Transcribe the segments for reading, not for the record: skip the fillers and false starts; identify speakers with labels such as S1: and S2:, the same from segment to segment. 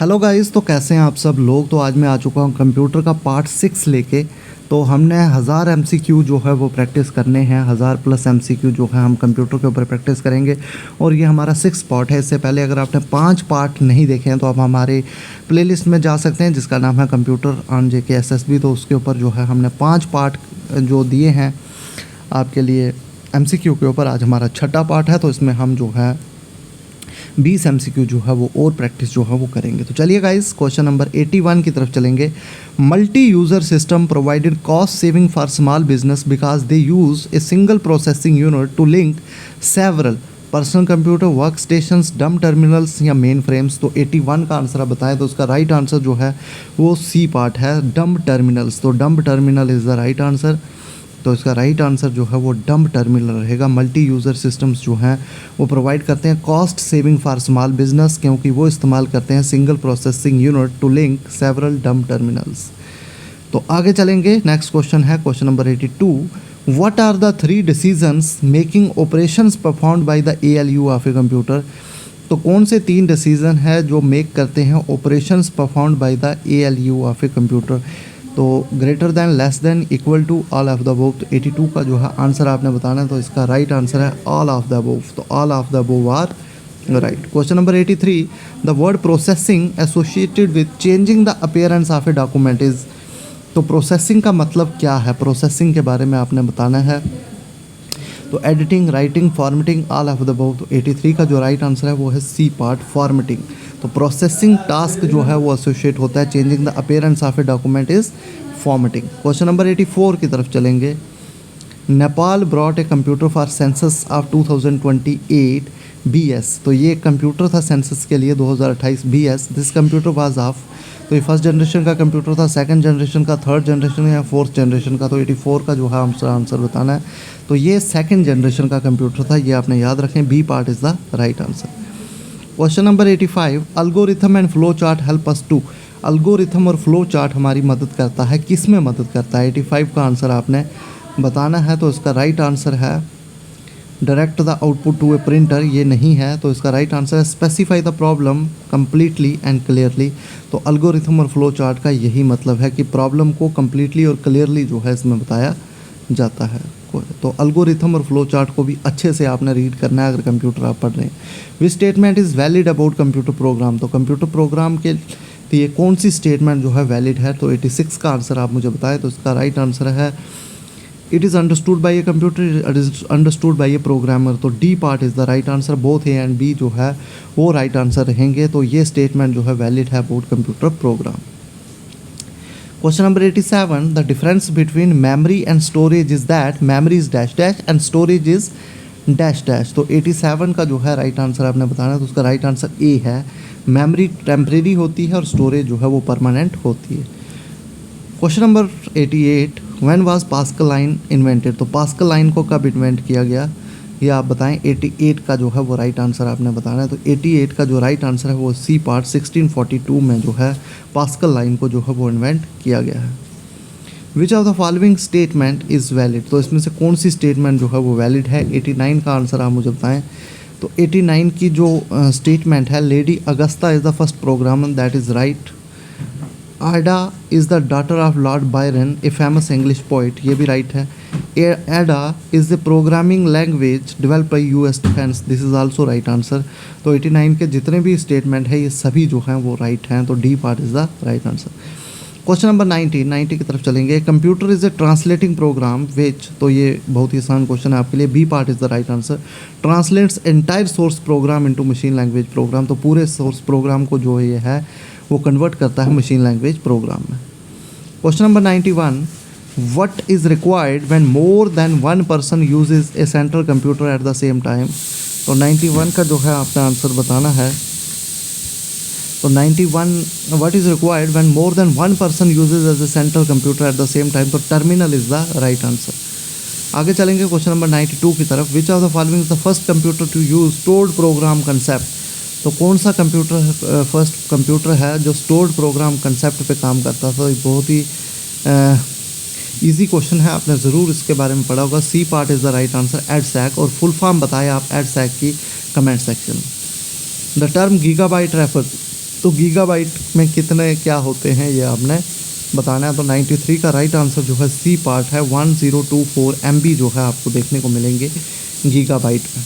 S1: Hello guys, तो कैसे हैं आप सब लोग। तो आज मैं आ चुका हूं कंप्यूटर का पार्ट 6 लेके। तो हमने 1000 एमसीक्यू जो है वो प्रैक्टिस करने हैं। 1000 प्लस एमसीक्यू जो है हम कंप्यूटर के ऊपर प्रैक्टिस करेंगे और ये हमारा 6 पार्ट है। इससे पहले अगर आपने 5 पार्ट नहीं देखे हैं तो आप हमारे प्लेलिस्ट में जा सकते हैं जिसका नाम है कंप्यूटर ऑन जेके एसएसबी। तो उसके ऊपर जो है हमने 5 पार्ट जो दिए हैं आपके लिए एमसीक्यू के ऊपर। आज हमारा छठा पार्ट है, तो इसमें हम जो है 20 एमसीक्यू जो है वो और प्रैक्टिस जो है वो करेंगे। तो चलिए गाइस, क्वेश्चन नंबर 81 की तरफ चलेंगे। Multi user system provided cost saving for small business because they use a single processing unit to link several personal computer, workstations, dumb terminals या मेन फ्रेम्स। तो 81 का आंसर आप बताएं। तो उसका राइट आंसर जो है वो सी पार्ट है, डम टर्मिनल्स। तो डम terminal is the right answer. तो इसका राइट आंसर जो है वो डम टर्मिनल रहेगा। मल्टी यूज़र सिस्टम्स जो हैं वो प्रोवाइड करते हैं cost saving for small business, क्योंकि वो इस्तेमाल करते हैं single processing unit to link several dumb terminals. तो आगे चलेंगे। नेक्स्ट क्वेश्चन है question number 82। What are the 3 decisions making operations performed by the ALU of a computer. तो कौन से 3 डिसीजन है जो मेक करते हैं operations performed by the ALU of a computer. तो greater than, less than, equal to, all of the above. तो 82 का जो है आंसर आपने बताना है। तो इसका राइट आंसर है ऑल ऑफ द अबव। तो all of the above are right. Question number 83। The word processing associated with changing the appearance of a document is. तो प्रोसेसिंग का मतलब क्या है, प्रोसेसिंग के बारे में आपने बताना है। तो editing, writing, formatting, all of the above. तो 83 का जो राइट आंसर है वो है सी पार्ट, फॉर्मेटिंग। तो प्रोसेसिंग टास्क जो है वो एसोसिएट होता है changing the appearance of a document is formatting. Question number 84 की तरफ चलेंगे। Nepal brought a computer for census of 2028 BS। तो ये कंप्यूटर था सेंसस के लिए 2028 BS। This computer was of. तो ये फर्स्ट जनरेशन का कंप्यूटर था, सेकंड जनरेशन का, थर्ड जनरेशन या फोर्थ जनरेशन का। तो 84 का जो है आंसर बताना है। तो ये सेकंड जनरेशन का कंप्यूटर था, ये आपने याद रखें। B part is the right answer. Question number 85। Algorithm and flow chart help us to. Algorithm और फ्लो चार्ट हमारी मदद करता है, किस में मदद करता है। 85 का आंसर आपने बताना है। तो इसका राइट आंसर है direct the output to a printer. ये नहीं है। तो इसका राइट आंसर है specify the problem completely and clearly. तो अल्गोरिथम और फ्लो चार्ट का यही मतलब है कि प्रॉब्लम को कम्प्लीटली और क्लियरली जो है इसमें बताया जाता है। तो अल्गोरिथम और फ्लो चार्ट को भी अच्छे से आपने रीड करना है अगर कंप्यूटर आप पढ़ रहे हैं। Which statement is valid about computer program. तो कंप्यूटर प्रोग्राम के लिए कौन सी स्टेटमेंट जो है वैलिड है। तो 86 का आंसर आप मुझे बताएं। तो इसका राइट आंसर है it is understood by a computer, it is understood by a programmer. तो D part is the right answer. Both A and B जो है वो राइट आंसर रहेंगे। तो ये स्टेटमेंट जो है वैलिड है about computer program. Question number 87। The difference between memory and storage is that memory is dash dash and storage is dash dash. तो 87 का जो है राइट आंसर आपने बताना है। तो उसका राइट आंसर ए है। मेमोरी टेम्परेरी होती है और स्टोरेज जो है वो परमानेंट होती है। Question number 88। When was pascal line invented. तो पास्कल लाइन को कब इन्वेंट किया गया ये आप बताएं। 88 का जो है वो राइट आंसर आपने बताना है। तो 88 का जो राइट आंसर है वो सी पार्ट 1642 में जो है पास्कल लाइन को जो है वो इन्वेंट किया गया है। विच of the following statement is valid. तो इसमें से कौन सी स्टेटमेंट जो है वो वैलिड है। 89 का आंसर आप मुझे बताएं। तो 89 की जो स्टेटमेंट है, lady Augusta is the first programmer, that is right. Ada is the daughter of Lord Byron, a famous English poet, ये भी राइट है। Ada is the programming language developed by US Defense, this is also right answer। तो 89 के जितने भी statement है ये सभी जो हैं वो राइट हैं। तो D part is the right answer. Question number 90 की तरफ चलेंगे। Computer is a translating program which. तो ये बहुत ही आसान क्वेश्चन है आपके लिए। B part is the right answer. Translates entire source program into machine language program. तो पूरे सोर्स प्रोग्राम को जो ये है वो कन्वर्ट करता है मशीन लैंग्वेज प्रोग्राम में। Question number 91। What is required when more than one person usage A central computer at the same time. तो 91 का जो है आपने आंसर बताना है। तो 91 what is required when more than one person uses as a central computer at the same time. तो terminal is the right answer. आगे चलेंगे क्वेश्चन नंबर 92 की तरफ। Which of the following is the first computer to use stored program concept. तो कौन सा computer first computer है जो स्टोर्ड प्रोग्राम कंसेप्ट पे काम करता था। तो बहुत ही इजी क्वेश्चन है, आपने ज़रूर इसके बारे में पढ़ा होगा। C part is the right answer, EDSAC. और फुल फॉर्म बताएं आप एडसैक की कमेंट सेक्शन में। द टर्म गीगाबाइट रेफर तो गीगाबाइट में कितने क्या होते हैं ये आपने बताना है। तो 93 का राइट आंसर जो है सी पार्ट है, 1024 MB जो है आपको देखने को मिलेंगे गीगाबाइट में।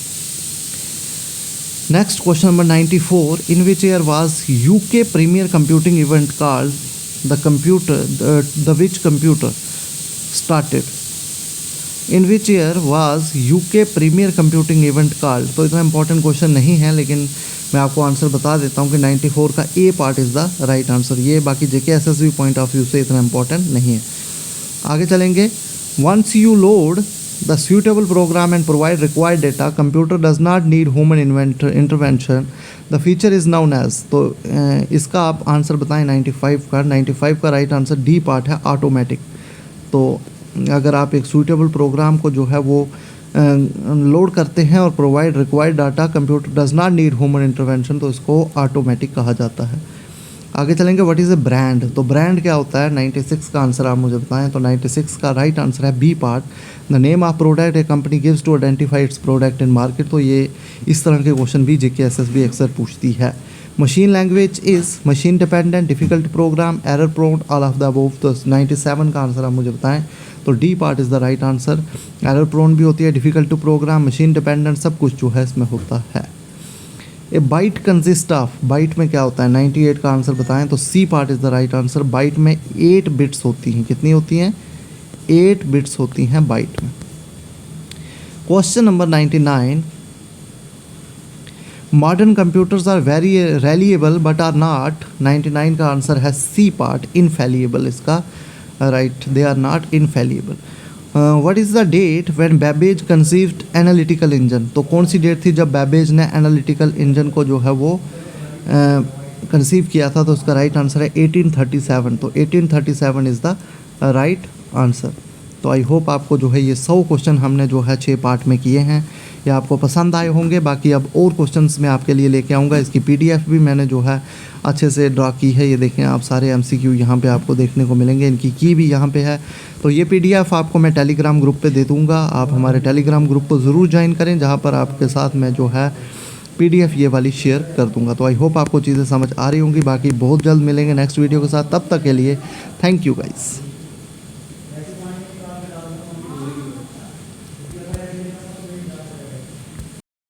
S1: Next question number 94, in which year was UK premier computing event called the which computer started. In which year was UK premier computing event called. तो इतना इंपॉर्टेंट क्वेश्चन नहीं है, लेकिन मैं आपको आंसर बता देता हूँ कि 94 का A part is the right answer. ये बाकी JK SSB point of view से इतना इंपॉर्टेंट नहीं है। आगे चलेंगे। Once you load the suitable program and provide required data, computer does not need human intervention. The feature is known as। तो इसका आप आंसर बताएं 95 का। 95 का राइट आंसर डी पार्ट है, ऑटोमेटिक। तो अगर आप एक सूटेबल प्रोग्राम को जो है वो लोड करते हैं और provide required data, computer does not need human intervention, तो इसको ऑटोमेटिक कहा जाता है। आगे चलेंगे। What is a brand. तो ब्रांड क्या होता है, 96 का आंसर आप मुझे बताएं। तो 96 का राइट आंसर है B part, the name of product a company gives to identify its product in market. तो ये इस तरह के क्वेश्चन भी जेके एसएसबी अक्सर पूछती है। Machine language is machine dependent, difficult program, error prone, all of the above. तो 97 का आंसर आप मुझे बताएं। तो D part is the right answer. Error prone भी होती है, difficult to program, machine dependent, सब कुछ जो है इसमें होता है। A byte consist of, byte में क्या होता है, 98 का आंसर बताएं। तो C part is the right answer. Byte में 8 बिट्स होती हैं। कितनी होती हैं, 8 बिट्स होती हैं बाइट में। Question number 99, modern computers are very reliable but are not. 99 का आंसर है सी पार्ट, इनफैलिएबल इसका right, they are not infallible. What is the date when Babbage conceived analytical engine. तो कौन सी डेट थी जब बैबेज ने analytical engine को जो है वो कंसीव किया था। तो उसका राइट आंसर है 1837। तो 1837 इज़ द राइट आंसर। तो आई होप आपको जो है ये 100 क्वेश्चन हमने जो है 6 पार्ट में किए हैं, ये आपको पसंद आए होंगे। बाकी अब और क्वेश्चंस मैं आपके लिए लेके आऊँगा। इसकी PDF भी मैंने जो है अच्छे से ड्रा की है। ये देखें आप, सारे MCQ यहाँ पे आपको देखने को मिलेंगे, इनकी की भी यहाँ पे है। तो ये PDF आपको मैं टेलीग्राम ग्रुप पे दे दूँगा। आप हमारे टेलीग्राम ग्रुप को ज़रूर ज्वाइन करें, जहाँ पर आपके साथ मैं जो है PDF ये वाली शेयर कर दूँगा। तो आई होप आपको चीज़ें समझ आ रही होंगी। बाकी बहुत जल्द मिलेंगे नेक्स्ट वीडियो के साथ। तब तक के लिए थैंक यू गाइस।